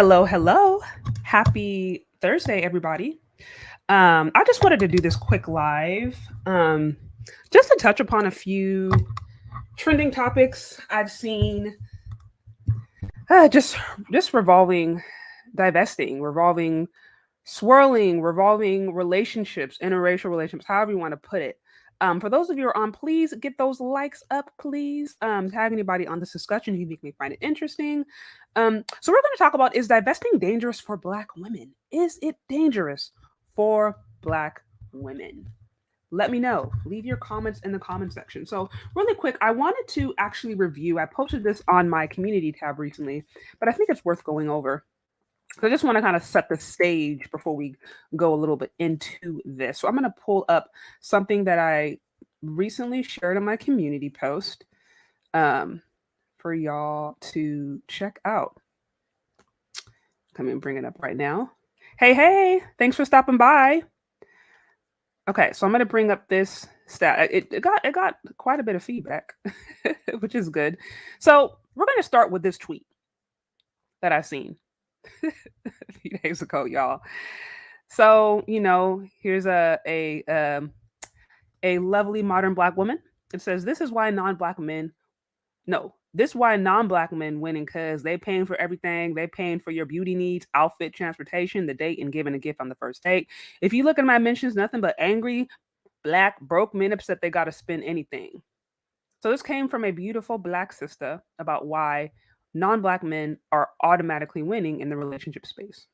Hello, hello. Happy Thursday, everybody. I just wanted to do this quick live just to touch upon a few trending topics I've seen just revolving divesting, revolving swirling, revolving relationships, interracial relationships, however you want to put it. For those of you who are on, please get those likes up, please. Tag anybody on this discussion who you think may find it interesting. So we're going to talk about, is divesting dangerous for Black women? Is it dangerous for Black women? Let me know. Leave your comments in the comment section. So, really quick, I wanted to actually review. I posted this on my community tab recently, but I think it's worth going over. So I just want to kind of set the stage before we go a little bit into this. So I'm going to pull up something that I recently shared on my community post um, for y'all to check out. Come and bring it up right now. Hey, hey, thanks for stopping by. Okay, so I'm going to bring up this stat. It got quite a bit of feedback, which is good. So we're going to start with this tweet that I've seen a few days ago, y'all. So here's a lovely modern Black woman. It says, "This is why non-Black men, no, this why non-Black men winning, because they paying for everything. They paying for your beauty needs, outfit, transportation, the date, and giving a gift on the first date. If you look at my mentions, nothing but angry Black broke men upset they got to spend anything." So this came from a beautiful Black sister about why non-Black men are automatically winning in the relationship space.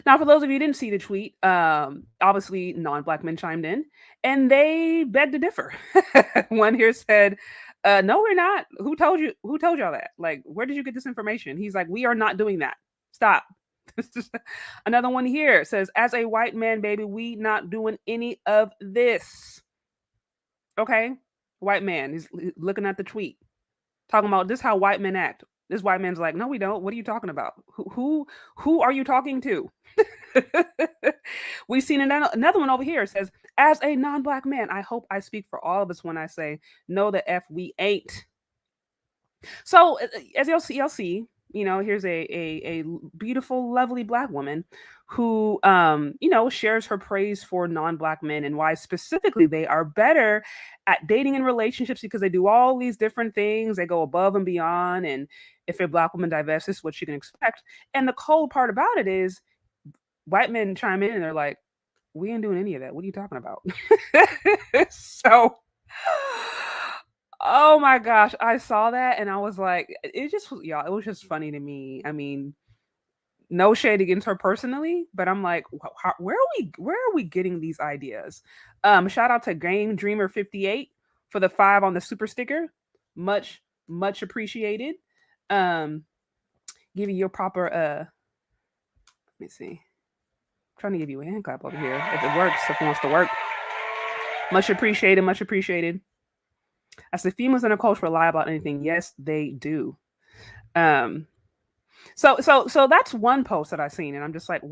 Now, for those of you who didn't see the tweet, obviously non-Black men chimed in and they begged to differ. One here said, "No, we're not. Who told you? Who told y'all that? Like, where did you get this information?" He's like, "We are not doing that. Stop." Another one here says, "As a white man, baby, we not doing any of this." Okay, white man is looking at the tweet, talking about this how white men act. This white man's like, "No, we don't. What are you talking about? Who are you talking to?" We've seen another one over here. It says, "As a non-Black man, I hope I speak for all of us when I say, no, the F we ain't." So as you'll see, here's a beautiful, lovely Black woman who, shares her praise for non-Black men and why specifically they are better at dating and relationships because they do all these different things. They go above and beyond. And if a Black woman divests, this is what you can expect. And the cold part about it is white men chime in and they're like, "We ain't doing any of that. What are you talking about?" So, oh my gosh, I saw that and I was like, it just was, y'all, it was just funny to me. I mean, no shade against her personally, but I'm like, where are we getting these ideas? Shout out to Game Dreamer 58 for the 5 on the super sticker. Much appreciated. Um, give you your proper let me see. I'm trying to give you a hand clap over here. If it works, if it wants to work. Much appreciated, much appreciated. As the females in a culture rely about anything, yes, they do. Um, so that's one post that I've seen, and I'm just like,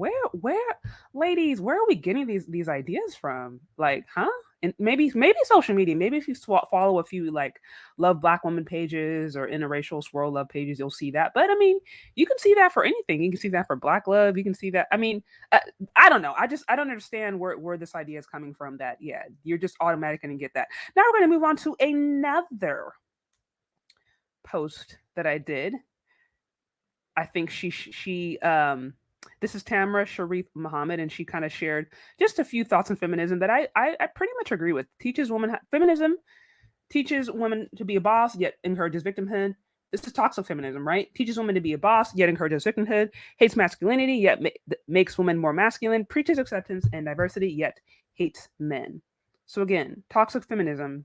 ladies, where are we getting these ideas from? Like, huh? And maybe social media. Maybe if you follow a few like love Black women pages or interracial swirl love pages, you'll see that. But I mean, you can see that for anything. You can see that for Black love. You can see that. I mean, I don't know. I don't understand where this idea is coming from. That yeah, you're just automatic and get that. Now we're going to move on to another post that I did. I think this is Tamara Sharif Muhammad, and she kind of shared just a few thoughts on feminism that I pretty much agree with. Feminism teaches women to be a boss, yet encourages victimhood. This is toxic feminism, right? Teaches women to be a boss, yet encourages victimhood. Hates masculinity, yet makes women more masculine. Preaches acceptance and diversity, yet hates men. So again, toxic feminism.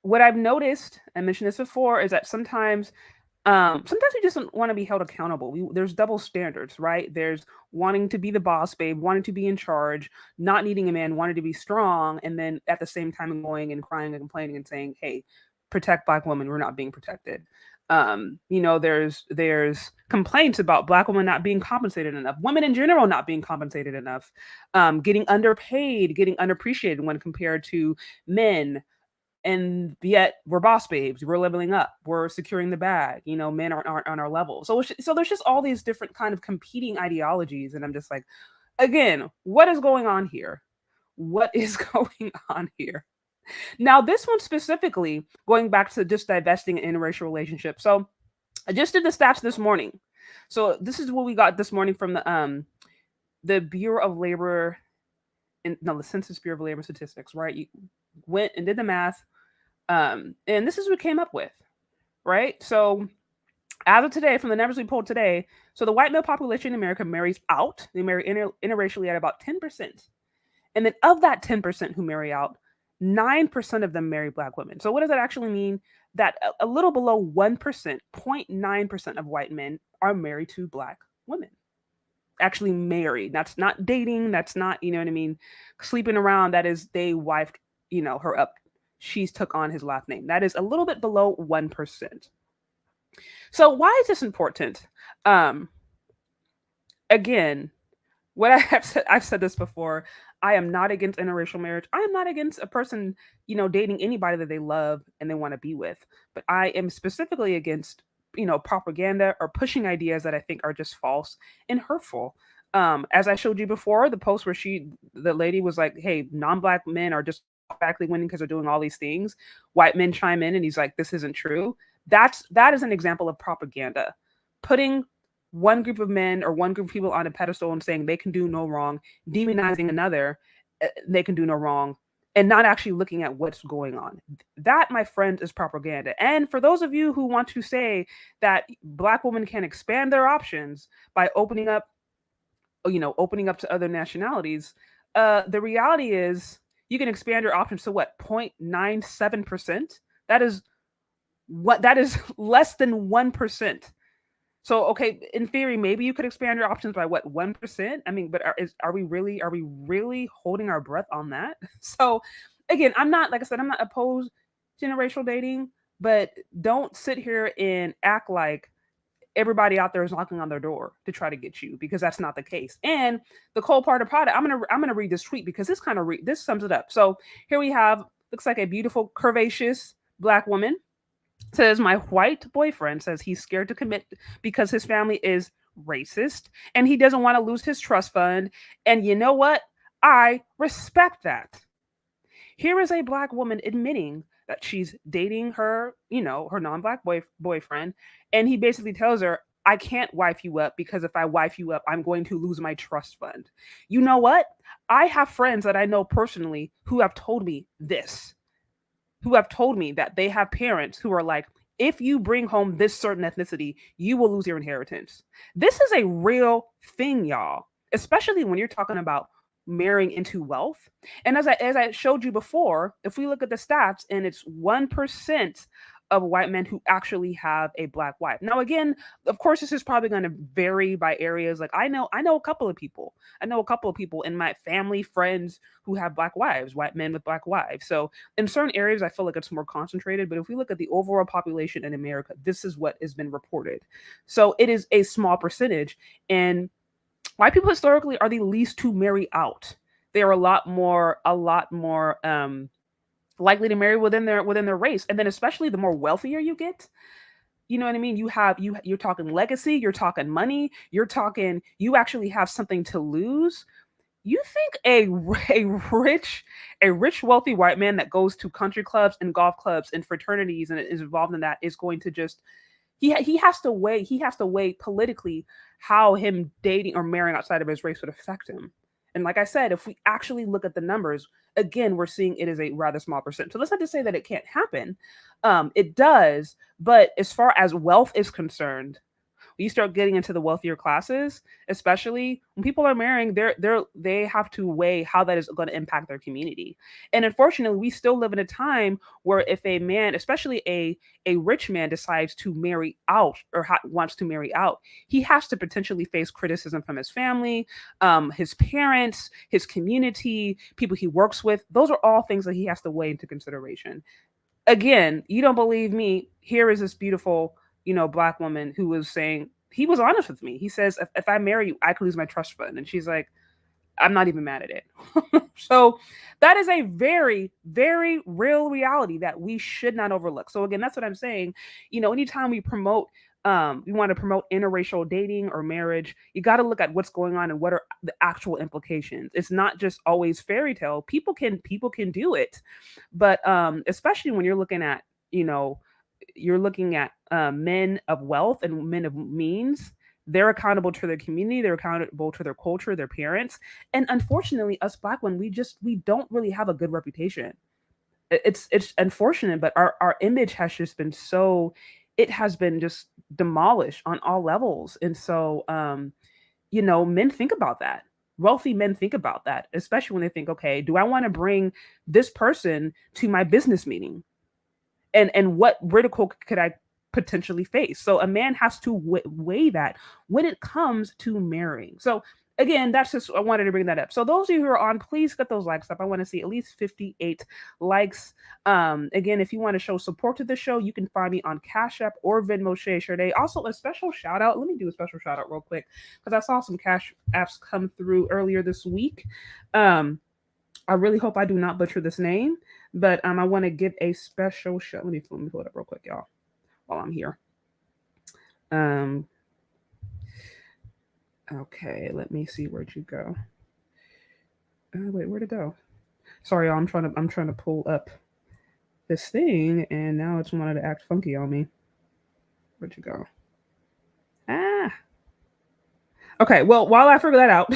What I've noticed, I mentioned this before, is that sometimes we just want to be held accountable. There's double standards, right? There's wanting to be the boss babe, wanting to be in charge, not needing a man, wanting to be strong, and then at the same time going and crying and complaining and saying, "Hey, protect Black women. We're not being protected." There's complaints about Black women not being compensated enough, women in general not being compensated enough, getting underpaid, getting underappreciated when compared to men. and yet we're boss babes, we're leveling up, we're securing the bag, men aren't on our level. So there's just all these different kind of competing ideologies, and I'm just like, again, what is going on here? What is going on here? Now, this one specifically, going back to just divesting in interracial relationships. So I just did the stats this morning. So this is what we got this morning from the Bureau of Labor, no, the Census Bureau of Labor Statistics, right? You went and did the math, and this is what we came up with, right? So as of today, from the numbers we pulled today, so the white male population in America marries out. They marry interracially at about 10%. And then of that 10% who marry out, 9% of them marry black women. So what does that actually mean? That a little below 1%, 0.9% of white men are married to black women. Actually married. That's not dating. That's not, you know what I mean, sleeping around. That is they wifed, her up. She's took on his last name. That is a little bit below 1%. So why is this important? Um, Again, what I've said this before. I am not against interracial marriage. I am not against a person, dating anybody that they love and they want to be with. But I am specifically against, propaganda or pushing ideas that I think are just false and hurtful. As I showed you before, the post where the lady was like, "Hey, non-black men are just automatically winning because they're doing all these things." White men chime in, and he's like, "This isn't true." That is an example of propaganda, putting one group of men or one group of people on a pedestal and saying they can do no wrong, demonizing another, they can do no wrong, and not actually looking at what's going on. That, my friend, is propaganda. And for those of you who want to say that black women can expand their options by opening up to other nationalities, the reality is you can expand your options to what, 0.97%? That is less than 1%. So okay, in theory, maybe you could expand your options by what, 1%? I mean, but are we really holding our breath on that? So again, I'm not, like I said, I'm not opposed to interracial dating, but don't sit here and act like everybody out there is knocking on their door to try to get you, because that's not the case. And the cold part about it, I'm gonna read this tweet because this sums it up. So here we have, looks like a beautiful curvaceous black woman, says my white boyfriend says he's scared to commit because his family is racist and he doesn't want to lose his trust fund. And you know what? I respect that. Here is a black woman admitting that she's dating her non-black boyfriend, and he basically tells her, "I can't wife you up because if I wife you up, I'm going to lose my trust fund." You know what? I have friends that I know personally who have told me this, who have told me that they have parents who are like, if you bring home this certain ethnicity, you will lose your inheritance. This is a real thing, y'all, especially when you're talking about marrying into wealth. And as I showed you before, if we look at the stats, and it's 1% of white men who actually have a black wife. Now, again, of course, this is probably going to vary by areas. Like I know a couple of people. I know a couple of people in my family, friends who have black wives, white men with black wives. So in certain areas, I feel like it's more concentrated. But if we look at the overall population in America, this is what has been reported. So it is a small percentage. And white people historically are the least to marry out. They are a lot more likely to marry within their race. And then especially the more wealthier you get, you know what I mean? You're talking legacy, you're talking money, you actually have something to lose. You think a rich wealthy white man that goes to country clubs and golf clubs and fraternities and is involved in that is going to just, he has to weigh politically how him dating or marrying outside of his race would affect him. And like I said, if we actually look at the numbers, again, we're seeing it is a rather small percent. So let's not just say that it can't happen. It does, but as far as wealth is concerned, when you start getting into the wealthier classes, especially when people are marrying, they have to weigh how that is going to impact their community. And unfortunately, we still live in a time where if a man, especially a rich man, decides to marry out or wants to marry out, he has to potentially face criticism from his family, his parents, his community, people he works with. Those are all things that he has to weigh into consideration. Again, you don't believe me? Here is this beautiful, black woman who was saying, he was honest with me. He says, if I marry you, I could lose my trust fund. And she's like, I'm not even mad at it. So that is a very, very real reality that we should not overlook. So again, that's what I'm saying. Anytime we want to promote interracial dating or marriage, you got to look at what's going on and what are the actual implications. It's not just always fairy tale. People can do it, but especially when you know you're looking at men of wealth and men of means. They're accountable to their community, they're accountable to their culture, their parents. And unfortunately, us black women, we don't really have a good reputation. It's unfortunate, but our image has just been so it has been just demolished on all levels. And so men think about that. Wealthy men think about that, especially when they think, okay, do I want to bring this person to my business meeting? And what ridicule could I potentially face? So a man has to weigh that when it comes to marrying. So again, that's just I wanted to bring that up. So those of you who are on, please get those likes up. I want to see at least 58 likes. Again, if you want to show support to the show, you can find me on Cash App or Venmo Shay Sade. Also, a special shout out. Let me do a special shout out real quick because I saw some Cash Apps come through earlier this week. I really hope I do not butcher this name, but I want to give a special show. Let me pull it up real quick, y'all, while I'm here. Um, okay, let me see where'd you go. Wait, where'd it go? Sorry, y'all. I'm trying to pull up this thing, and now it's wanted to act funky on me. Where'd you go? Ah. Okay, well, while I figure that out,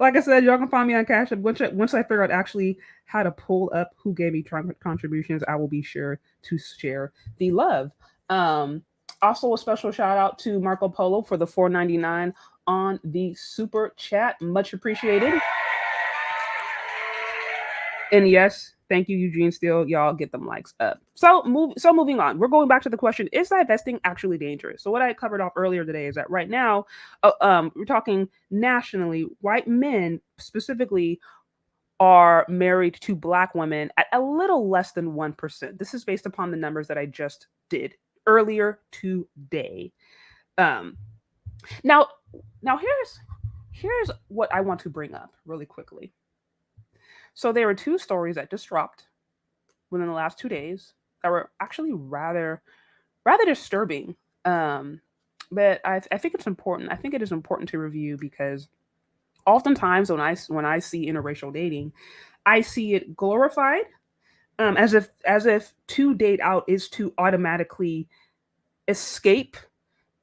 like I said, y'all can find me on Cash App. Once I figure out actually how to pull up who gave me contributions, I will be sure to share the love. Um, Also, a special shout out to Marco Polo for the 4.99 on the super chat. Much appreciated. And yes, thank you, Eugene Steele. Y'all get them likes up. So moving on. We're going back to the question: is divesting actually dangerous? So what I covered off earlier today is that right now, we're talking nationally. White men specifically are married to black women at a little less than 1%. This is based upon the numbers that I just did earlier today. Um, now, now here's what I want to bring up really quickly. So there were two stories that just dropped within the last 2 days that were actually rather disturbing. Um, but I think it's important. I think it is important to review because oftentimes when I see interracial dating, I see it glorified, as if to date out is to automatically escape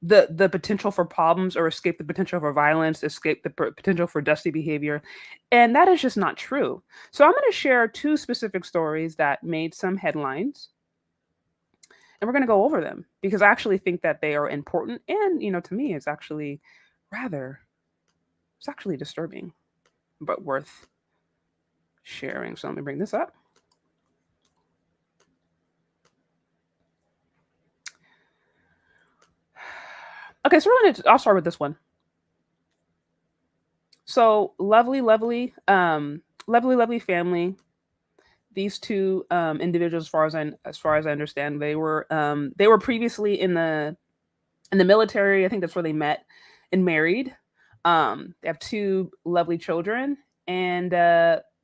the potential for problems or escape the potential for violence, escape the potential for dusty behavior, and that is just not true. So I'm going to share two specific stories that made some headlines, and we're going to go over them because I actually think that they are important, and to me, rather it's actually disturbing, but worth sharing. So let me bring this up. Okay, so I'll start with this one. So lovely family. These two individuals, as far as I understand, they were previously in the military. I think that's where they met and married. They have two lovely children, and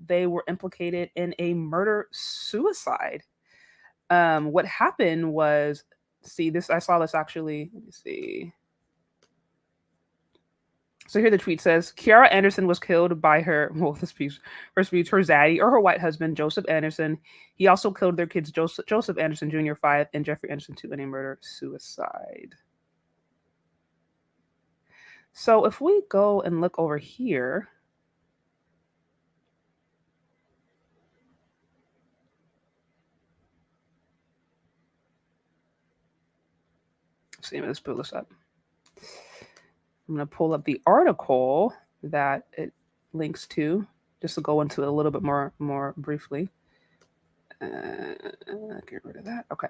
they were implicated in a murder suicide. What happened was, see this. I saw this actually. Let me see. So here the tweet says Kiara Anderson was killed by this piece first piece, her zaddy or her white husband, Joseph Anderson. He also killed their kids, Joseph Anderson Jr. 5 and Jeffrey Anderson 2 in a murder suicide. So if we go and look over here, see, let's pull this up. I'm going to pull up the article that it links to, just to go into it a little bit more briefly. Get rid of that. Okay.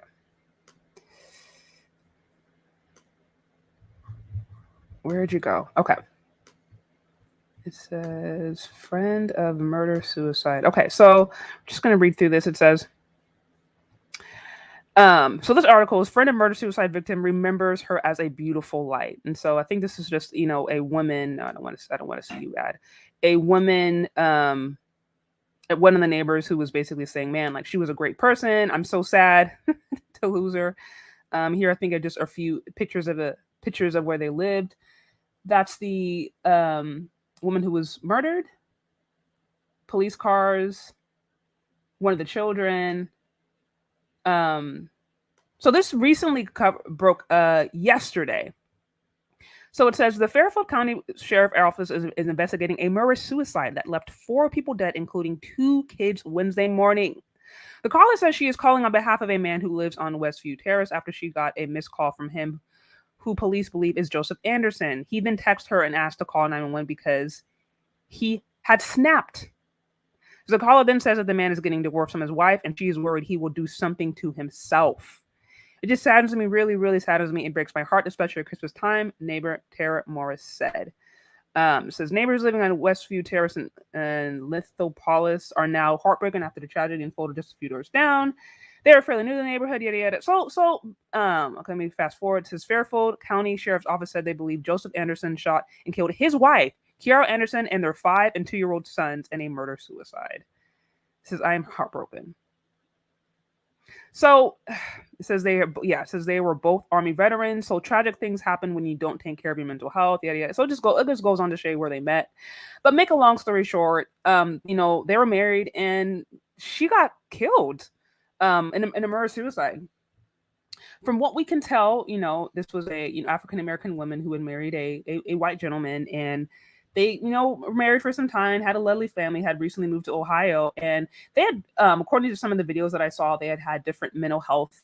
Where'd you go? Okay. It says friend of murder suicide. Okay, so I'm just going to read through this. It says So this article is friend of murder suicide victim remembers her as a beautiful light. And so I think this is just, a woman. No, I don't want to see you ad. A woman, one of the neighbors who was basically saying, man, like she was a great person. I'm so sad to lose her. Here I think are just a few pictures of where they lived. That's the woman who was murdered, police cars, one of the children. Um, so this recently broke yesterday. So it says the Fairfield County Sheriff Office is investigating a murder suicide that left 4 people dead, including 2 kids, Wednesday morning. The caller says she is calling on behalf of a man who lives on Westview Terrace after she got a missed call from him, who police believe is Joseph Anderson. He then texted her and asked to call 911 because he had snapped. The caller then says that the man is getting divorced from his wife and she is worried he will do something to himself. It just saddens me, really, really saddens me. It breaks my heart, especially at Christmas time, neighbor Tara Morris said. It says neighbors living on Westview Terrace and Lithopolis are now heartbroken after the tragedy unfolded just a few doors down. They're fairly new to the neighborhood, yada yada. Okay, let me fast forward. It says Fairfield County Sheriff's Office said they believe Joseph Anderson shot and killed his wife, Kiara Anderson, and their 5 and 2-year-old sons in a murder suicide. It says I am heartbroken. So it says they were both Army veterans. So tragic things happen when you don't take care of your mental health. Yada yada. So it just goes on to show where they met. But make a long story short, they were married and she got killed in a murder suicide. From what we can tell, this was a African American woman who had married a white gentleman, and they were married for some time, had a lovely family, had recently moved to Ohio, and they had, according to some of the videos that I saw, they had different mental health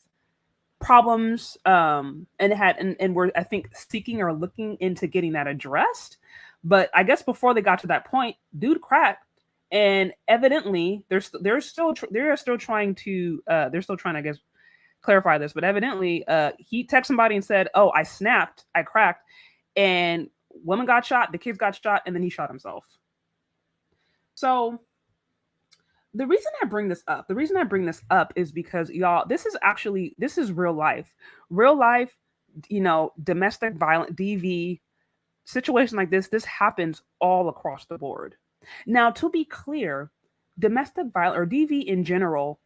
problems, and were, I think, seeking or looking into getting that addressed. But I guess before they got to that point, dude cracked, and evidently they're still trying to I guess clarify this, but evidently he texted somebody and said, oh, I snapped, I cracked, and woman got shot, the kids got shot, and then he shot himself. So the reason I bring this up is because, y'all, this is real life. Domestic violence, DV, situation like this happens all across the board. Now, to be clear, domestic violence or DV in general,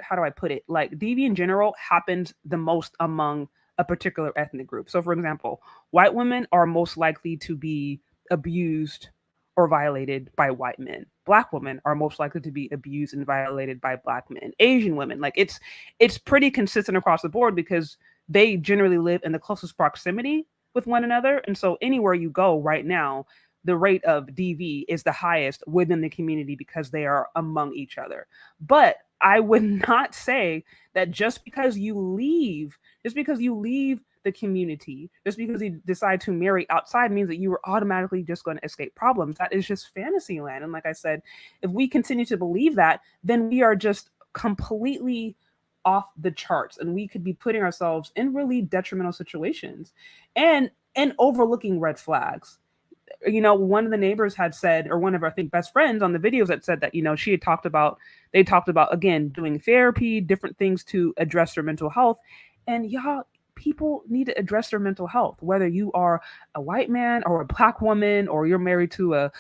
how do I put it? Like, DV in general happens the most among a particular ethnic group. So, for example, white women are most likely to be abused or violated by white men. Black women are most likely to be abused and violated by black men. Asian women, like it's pretty consistent across the board because they generally live in the closest proximity with one another. And so anywhere you go right now, the rate of DV is the highest within the community because they are among each other. But I would not say that just because you leave the community, just because you decide to marry outside means that you are automatically just going to escape problems. That is just fantasy land. And like I said, if we continue to believe that, then we are just completely off the charts and we could be putting ourselves in really detrimental situations and overlooking red flags. One of the neighbors had said, or one of our, I think, best friends on the videos had said that, they talked about, again, doing therapy, different things to address their mental health. And y'all, people need to address their mental health, whether you are a white man or a black woman, or you're married to a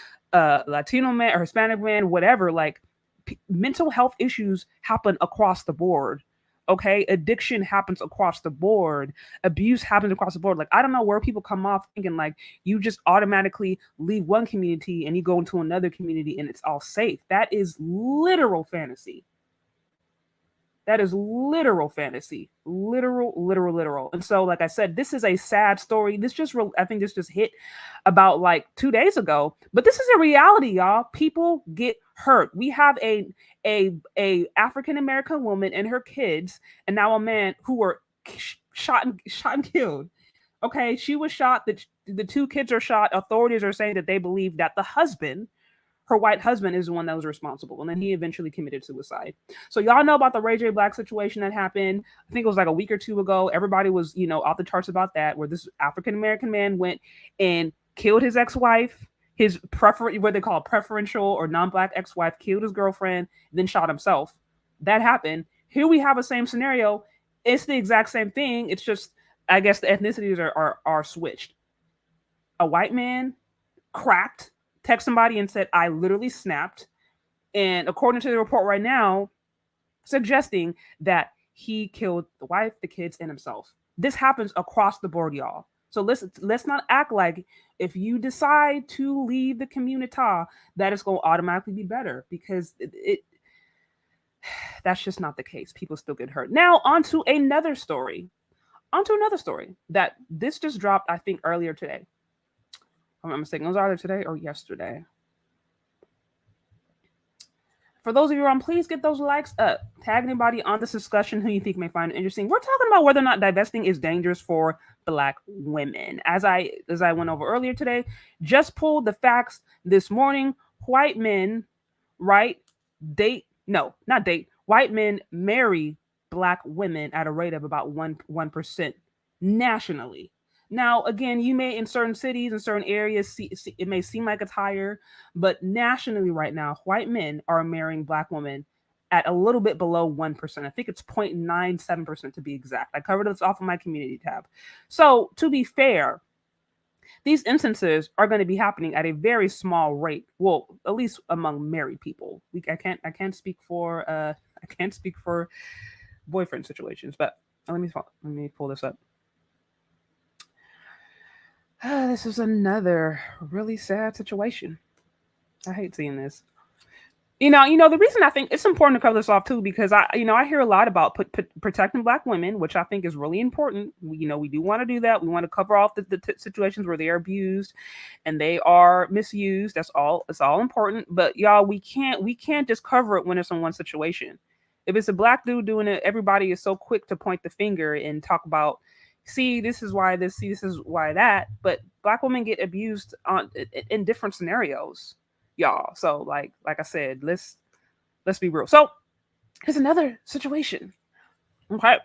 Latino man or Hispanic man, whatever. Like, mental health issues happen across the board. Okay, addiction happens across the board. Abuse happens across the board. Like, I don't know where people come off thinking like you just automatically leave one community and you go into another community and it's all safe. That is literal fantasy. That is literal fantasy. Literal. And so, like I said, this is a sad story. I think this just hit about like 2 days ago. But this is a reality, y'all. People get hurt. We have a African American woman and her kids, and now a man who were shot and killed. Okay, she was shot. The 2 kids are shot. Authorities are saying that they believe that the husband, her white husband, is the one that was responsible. And then he eventually committed suicide. So y'all know about the Ray J Black situation that happened. I think it was like a week or 2 ago. Everybody was, off the charts about that, where this African-American man went and killed his ex-wife, his what they call preferential or non-black ex-wife, killed his girlfriend, then shot himself. That happened. Here we have a same scenario. It's the exact same thing. It's just I guess the ethnicities are switched. A white man cracked, text somebody and said, I literally snapped. And according to the report right now, suggesting that he killed the wife, the kids, and himself. This happens across the board, y'all. So let's not act like if you decide to leave the community that it's going to automatically be better because that's just not the case. People still get hurt. Now on to another story. On to another story that this just dropped, I think, earlier today. If I'm not mistaken, it was either today or yesterday. For those of you who are on, please get those likes up. Tag anybody on this discussion who you think may find it interesting. We're talking about whether or not divesting is dangerous for Black women. As I went over earlier today, just pulled the facts this morning. White men, right? Date no, not date. White men marry Black women at a rate of about 1% nationally. Now, again, you may in certain cities, in certain areas, see it may seem like it's higher, but nationally, right now, white men are marrying Black women at a little bit below 1%. I think it's 0.97% to be exact. I covered this off of my community tab. So, to be fair, these instances are going to be happening at a very small rate. Well, at least among married people. I can't speak for I can't speak for boyfriend situations, but let me pull this up. This is another really sad situation. I hate seeing this. The reason I think it's important to cover this off too, because I hear a lot about protecting Black women, which I think is really important. We do want to do that. We want to cover off the situations where they are abused and they are misused. That's all. It's all important. But y'all, we can't just cover it when it's in one situation. If it's a Black dude doing it, everybody is so quick to point the finger and talk about, see, this is why this, see, this is why that. But Black women get abused in different scenarios, y'all. So like I said, let's be real. So here's another situation. Okay.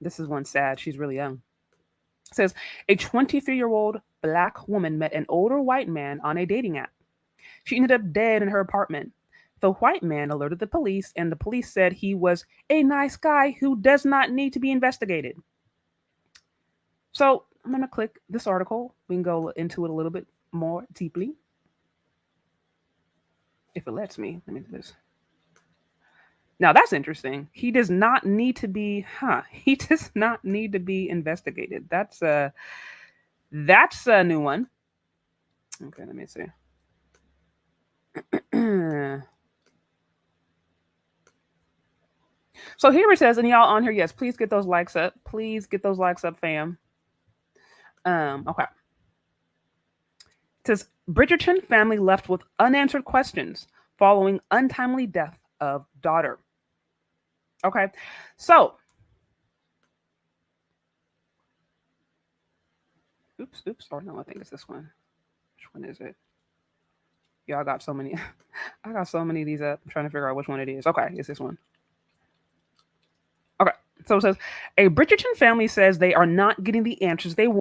This is one sad. She's really young. It says a 23-year-old Black woman met an older white man on a dating app. She ended up dead in her apartment. The white man alerted the police, and the police said he was a nice guy who does not need to be investigated. So I'm going to click this article. We can go into it a little bit more deeply. If it lets me, let me do this. Now that's interesting. He does not need to be, He does not need to be investigated. That's a new one. Okay, let me see. So here it says, and y'all on here, yes, please get those likes up. Please get those likes up, fam. Okay. It says Bridgerton family left with unanswered questions following untimely death of daughter. Okay. So, oops. Or no, I think it's this one. Which one is it? Y'all got so many. I got so many of these up. I'm trying to figure out which one it is. Okay, it's this one. Okay. So it says a Bridgerton family says they are not getting the answers they want.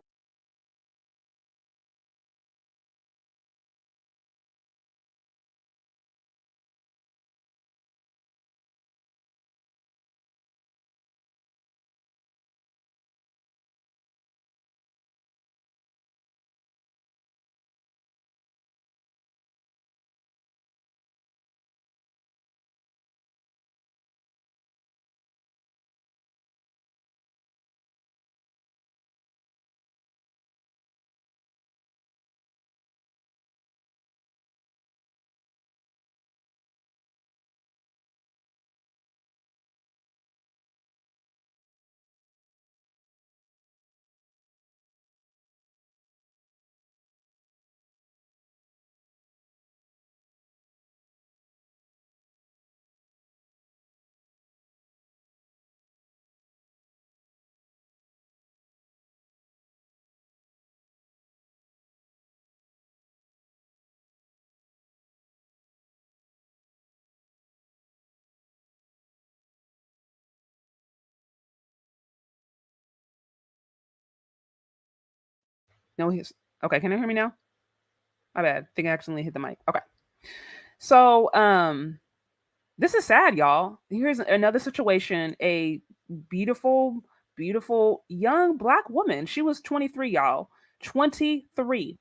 No, he's okay. Can you hear me now? My bad. I think I accidentally hit the mic. Okay. So, this is sad, y'all. Here's another situation. A beautiful, beautiful young black woman. She was 23, y'all. 23.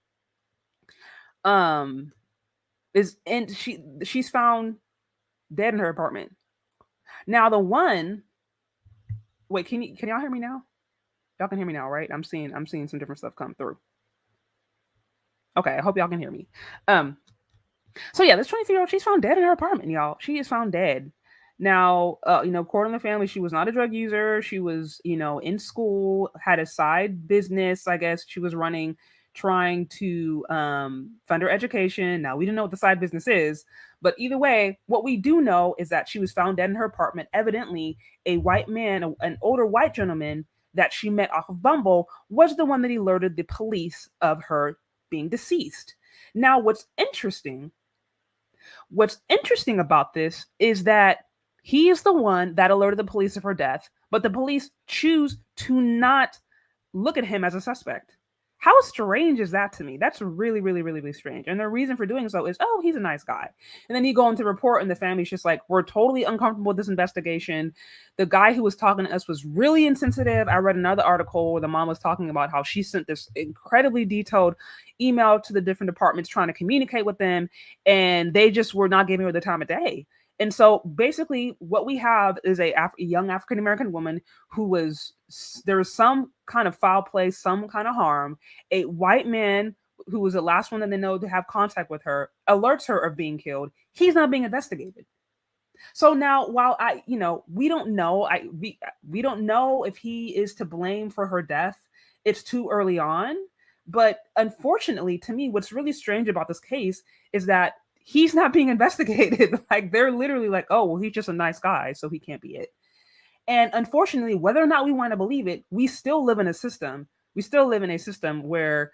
Um, is and she's found dead in her apartment. Now the one wait, can y'all hear me now? Y'all can hear me now, right? I'm seeing some different stuff come through. Okay, I hope y'all can hear me. Um, So yeah, this 23-year-old, she's found dead in her apartment, y'all. She is found dead. Now, according to the family, she was not a drug user. She was, in school, had a side business, I guess she was running, trying to fund her education. Now, we don't know what the side business is, but either way, what we do know is that she was found dead in her apartment. Evidently, a white man, an older white gentleman that she met off of Bumble, was the one that alerted the police of her being deceased. Now, what's interesting about this is that he is the one that alerted the police of her death, but the police choose to not look at him as a suspect. How strange is that to me? That's really, really, really, really strange. And the reason for doing so is, oh, he's a nice guy. And then you go into the report, and the family's just like, we're totally uncomfortable with this investigation. The guy who was talking to us was really insensitive. I read another article where the mom was talking about how she sent this incredibly detailed email to the different departments trying to communicate with them, and they just were not giving her the time of day. And so basically, what we have is a young African American woman who was there was some kind of foul play, some kind of harm. A white man who was the last one that they know to have contact with her alerts her of being killed. He's not being investigated. So now, while we don't know, we don't know if he is to blame for her death. It's too early on, but unfortunately, to me, what's really strange about this case is that he's not being investigated. Like they're literally like, oh, well, he's just a nice guy, so he can't be it. And unfortunately, whether or not we want to believe it, we still live in a system. We still live in a system where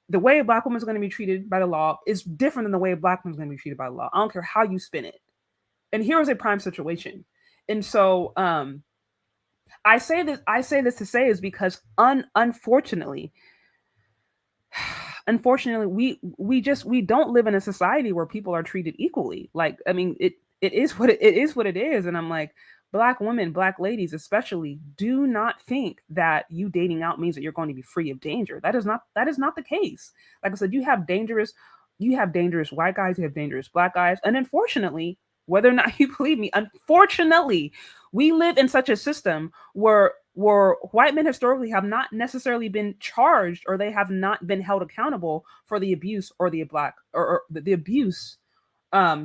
the way a black woman is going to be treated by the law is different than the way a black woman is going to be treated by the law. I don't care how you spin it. And here is a prime situation. And so I say this to say is because unfortunately, we don't live in a society where people are treated equally. Like, I mean, it is what it is. And I'm like, black women, black ladies especially, do not think that you dating out means that you're going to be free of danger. That is not the case. Like I said, you have dangerous white guys, you have dangerous black guys, and unfortunately, whether or not you believe me, unfortunately, we live in such a system where white men historically have not necessarily been charged, or they have not been held accountable for the abuse or the black or the abuse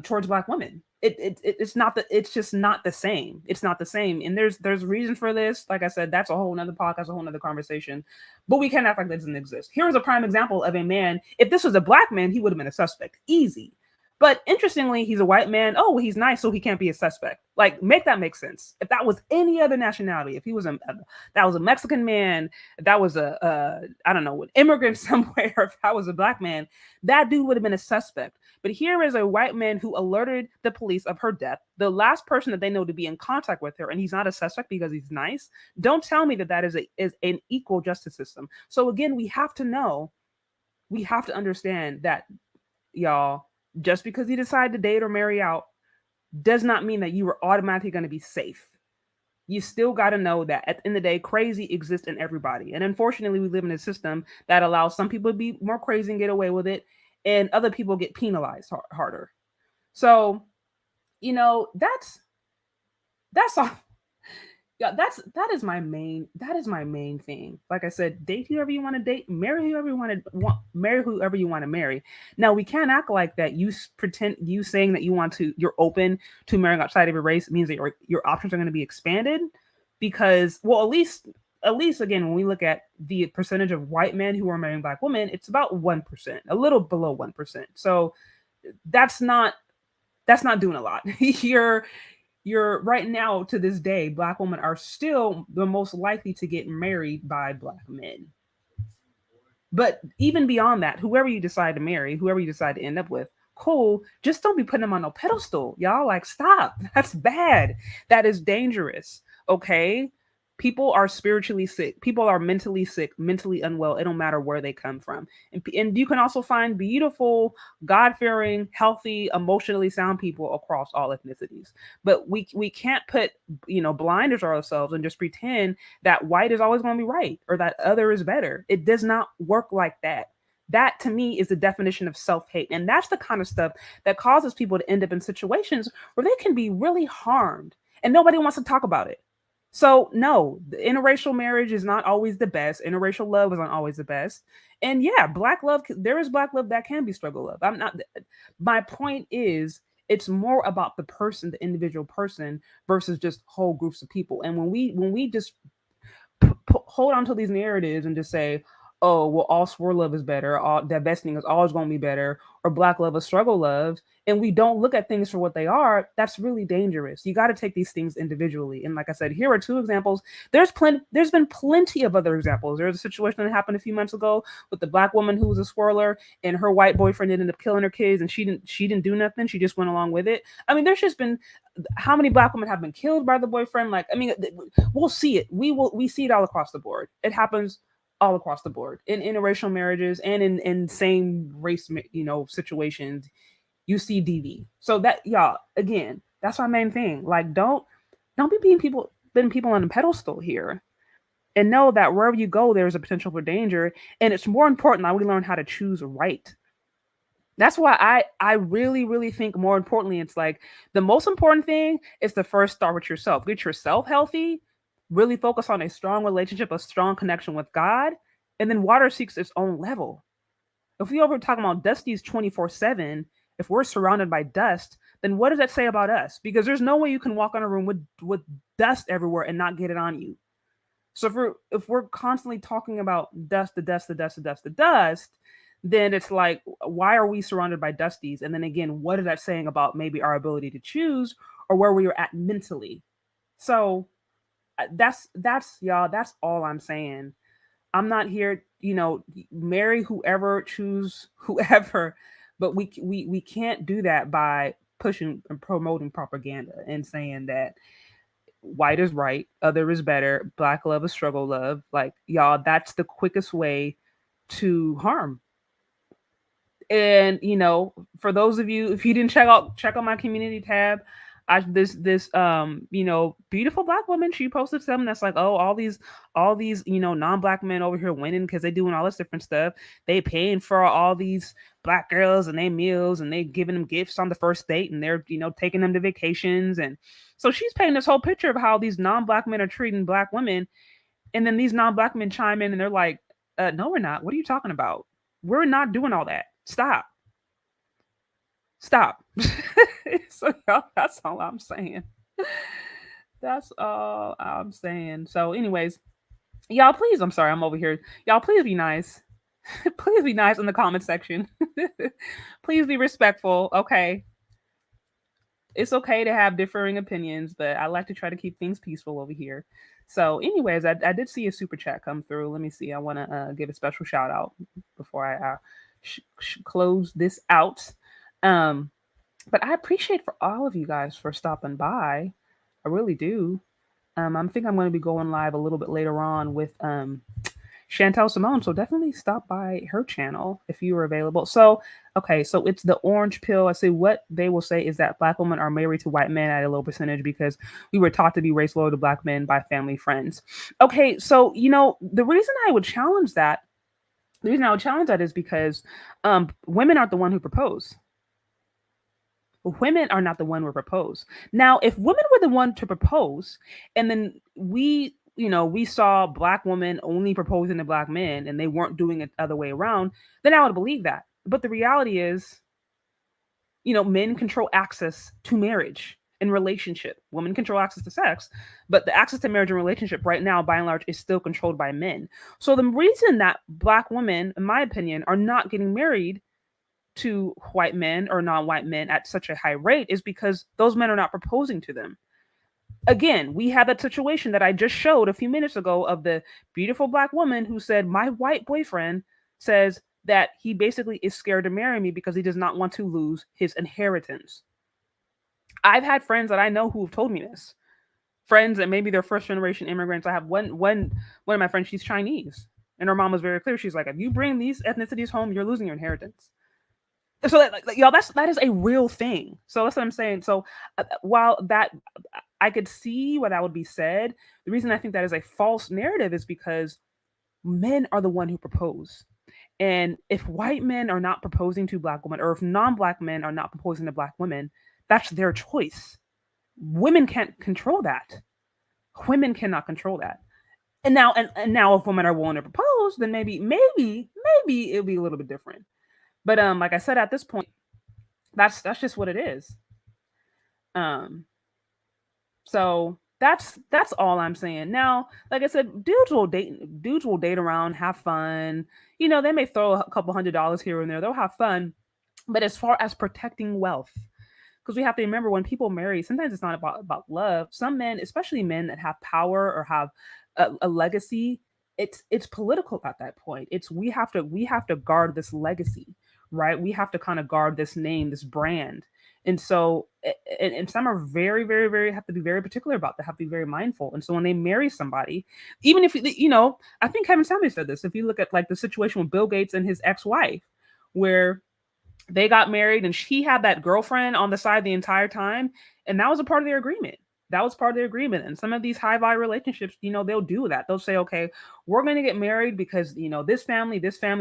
towards black women. It's not that, it's just not the same. It's not the same. And there's reason for this. Like I said, that's a whole nother podcast, a whole nother conversation. But we can't act like that doesn't exist. Here's a prime example of a man. If this was a black man, he would have been a suspect. Easy. But interestingly, he's a white man. Oh, well, he's nice, so he can't be a suspect. Like, make that make sense. If that was any other nationality, if he was that was a Mexican man, if that was I don't know, an immigrant somewhere, if that was a black man, that dude would have been a suspect. But here is a white man who alerted the police of her death, the last person that they know to be in contact with her, and he's not a suspect because he's nice. Don't tell me that is an equal justice system. So again, we have to understand that, y'all, just because you decide to date or marry out does not mean that you are automatically going to be safe. You still got to know that at the end of the day, crazy exists in everybody. And unfortunately, we live in a system that allows some people to be more crazy and get away with it, and other people get penalized harder. So, that's all. Yeah, that is my main thing. Like I said, date whoever you want to date, marry whoever you marry whoever you want to marry. Now, we can't act like that. Pretend you saying that you're open to marrying outside of your race means that your options are going to be expanded, because, well, at least again, when we look at the percentage of white men who are marrying black women, it's about 1%, a little below 1%. So that's not doing a lot. You're right now, to this day, black women are still the most likely to get married by black men. But even beyond that, whoever you decide to marry, whoever you decide to end up with, cool. Just don't be putting them on no pedestal, y'all. Like, stop. That's bad. That is dangerous. Okay. People are spiritually sick. People are mentally sick, mentally unwell. It don't matter where they come from. And you can also find beautiful, God fearing, healthy, emotionally sound people across all ethnicities. But we can't put blinders on ourselves and just pretend that white is always going to be right or that other is better. It does not work like that. That to me is the definition of self hate. And that's the kind of stuff that causes people to end up in situations where they can be really harmed and nobody wants to talk about it. So no, the interracial marriage is not always the best. Interracial love is not always the best. And yeah, black love, there is black love that can be struggle love. I'm not. My point is, it's more about the person, the individual person, versus just whole groups of people. And when we just hold on to these narratives and just say, oh, well, all swore love is better, all divesting is always going to be better, or black love is struggle love, and we don't look at things for what they are, that's really dangerous. You got to take these things individually. And like I said, here are two examples. There's been plenty of other examples. There's a situation that happened a few months ago with the black woman who was a swirler, and her white boyfriend ended up killing her kids, and she didn't do nothing. She just went along with it. I mean, there's just been how many black women have been killed by the boyfriend? Like, I mean, we'll see it. We see it all across the board. It happens all across the board in interracial marriages and in same race, situations. You see DV. So that y'all again, that's my main thing. Like, don't be putting people on a pedestal here, and know that wherever you go, there's a potential for danger. And it's more important that we learn how to choose right. That's why I really really think more importantly, it's like the most important thing is to first start with yourself. Get yourself healthy, really focus on a strong relationship, a strong connection with God, and then water seeks its own level. If we over talking about dusties 24/7, if we're surrounded by dust, then what does that say about us? Because there's no way you can walk in a room with dust everywhere and not get it on you. So if we're constantly talking about dust, the dust, the dust, the dust, the dust, then it's like, why are we surrounded by dusties? And then again, what is that saying about maybe our ability to choose or where we are at mentally? So that's y'all. That's all I'm saying. I'm not here, marry whoever, choose whoever, but we can't do that by pushing and promoting propaganda and saying that white is right, other is better, black love is struggle love. Like y'all, that's the quickest way to harm. And for those of you, if you didn't check out my community tab, this beautiful black woman, she posted something that's like, oh, all these non-black men over here winning because they doing all this different stuff. They paying for all these black girls and they meals, and they giving them gifts on the first date, and they're taking them to vacations. And so she's painting this whole picture of how these non-black men are treating black women. And then these non-black men chime in and they're like, no, we're not. What are you talking about? We're not doing all that. Stop. Stop. So y'all, that's all I'm saying. That's all I'm saying. So, anyways, y'all, please, I'm sorry, I'm over here. Y'all, please be nice. Please be nice in the comment section. Please be respectful. Okay. It's okay to have differing opinions, but I like to try to keep things peaceful over here. So, anyways, I did see a super chat come through. Let me see. I want to give a special shout out before I close this out. Um, but I appreciate for all of you guys for stopping by. I really do. I think I'm going to be going live a little bit later on with Chantel Simone. So definitely stop by her channel if you are available. So, okay, so it's the orange pill. I say what they will say is that black women are married to white men at a low percentage because we were taught to be race loyal to black men by family friends. Okay, so the reason I would challenge that, the reason I would challenge that is because women aren't the one who propose. Women are not the one who propose. Now, if women were the one to propose, and then we saw black women only proposing to black men, and they weren't doing it the other way around, then I would believe that. But the reality is, men control access to marriage and relationship. Women control access to sex, but the access to marriage and relationship right now, by and large, is still controlled by men. So the reason that black women, in my opinion, are not getting married to white men or non-white men at such a high rate is because those men are not proposing to them. Again, we had that situation that I just showed a few minutes ago of the beautiful black woman who said, my white boyfriend says that he basically is scared to marry me because he does not want to lose his inheritance. I've had friends that I know who have told me this. friends that maybe they're first generation immigrants. I have one of my friends. She's Chinese, and her mom was very clear. She's like, if you bring these ethnicities home, you're losing your inheritance. So y'all, that is a real thing. So that's what I'm saying. So while that I could see why that would be said, the reason I think that is a false narrative is because men are the one who propose. And if white men are not proposing to black women, or if non-black men are not proposing to black women, that's their choice. Women can't control that. Women cannot control that. And now if women are willing to propose, then maybe it'll be a little bit different. But like I said, at this point, that's just what it is. Um, so that's all I'm saying. Now, like I said, dudes will date around, have fun. They may throw a couple $100 here and there. They'll have fun. But as far as protecting wealth, because we have to remember when people marry, sometimes it's not about love. Some men, especially men that have power or have a legacy, it's political at that point. It's we have to guard this legacy, right? We have to kind of guard this name, this brand. And so and some are very, very, very have to be very particular about that, have to be very mindful. And so when they marry somebody, even if I think Kevin Samuels said this, if you look at like the situation with Bill Gates and his ex-wife, where they got married and she had that girlfriend on the side the entire time, and that was a part of their agreement. That was part of their agreement. And some of these high value relationships, they'll do that. They'll say, okay, we're going to get married because this family,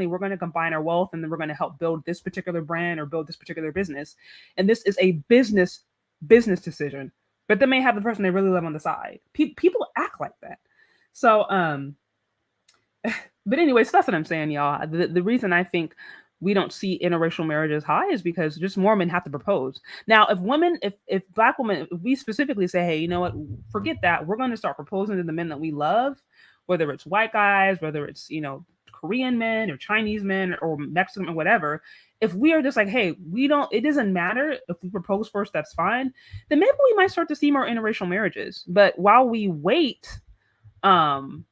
we're going to combine our wealth, and then we're going to help build this particular brand or build this particular business. And this is a business decision. But they may have the person they really love on the side. People act like that. So but anyway, so that's what I'm saying, y'all. The reason I think we don't see interracial marriages high is because just more men have to propose. Now, if black women, if we specifically say, hey, you know what, forget that, we're going to start proposing to the men that we love, whether it's white guys, whether it's Korean men or Chinese men or Mexican or whatever. If we are just like, hey, it doesn't matter if we propose first, that's fine. Then maybe we might start to see more interracial marriages. But while we wait, if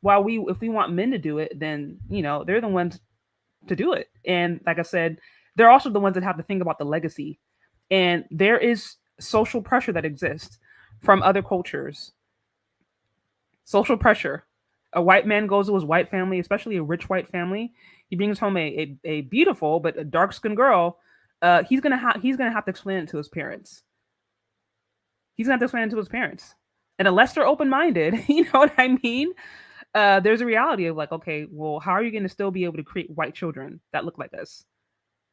we want men to do it, then they're the ones to do it. And like I said, they're also the ones that have to think about the legacy. And there is social pressure that exists from other cultures. Social pressure. A white man goes to his white family, especially a rich white family. He brings home a beautiful but a dark skinned girl. He's gonna have to explain it to his parents. He's gonna have to explain it to his parents. And unless they're open minded, you know what I mean? There's a reality of like, okay, well, how are you going to still be able to create white children that look like us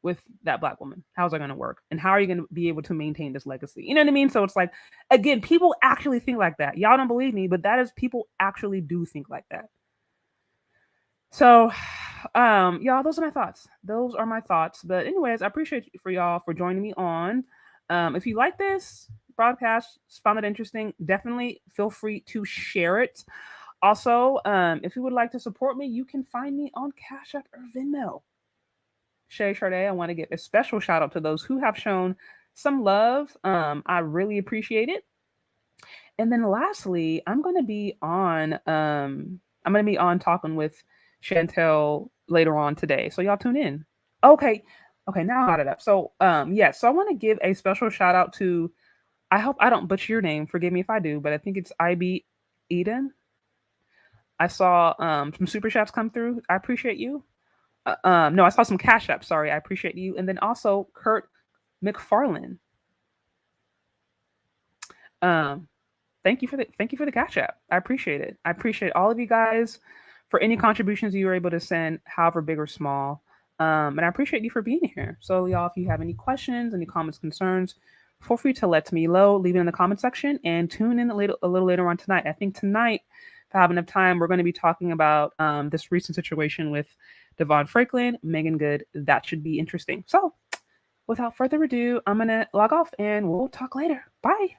with that black woman? How's that going to work? And how are you going to be able to maintain this legacy? You know what I mean? So it's like, again, people actually think like that. Y'all don't believe me, but that is people actually do think like that. So, y'all, those are my thoughts. Those are my thoughts. But anyways, I appreciate for y'all for joining me on. If you like this broadcast, found it interesting, definitely feel free to share it. Also, if you would like to support me, you can find me on Cash App or Venmo. Shay Sade, I want to give a special shout out to those who have shown some love. I really appreciate it. And then lastly, I'm gonna be on talking with Chantel later on today. So y'all tune in. Okay. Okay, now I got it up. So so I want to give a special shout out to, I hope I don't butcher your name, forgive me if I do, but I think it's IB Eden. I saw some super chats come through. I appreciate you. No, I saw some cash apps. Sorry, I appreciate you. And then also Kurt McFarlane. Um, thank you for the cash app. I appreciate it. I appreciate all of you guys for any contributions you were able to send, however big or small. And I appreciate you for being here. So y'all, if you have any questions, any comments, concerns, feel free to let me know. Leave it in the comment section and tune in a little later on tonight. I think tonight, if I have enough time, we're going to be talking about this recent situation with Devon Franklin, Megan Good. That should be interesting. So without further ado, I'm going to log off and we'll talk later. Bye.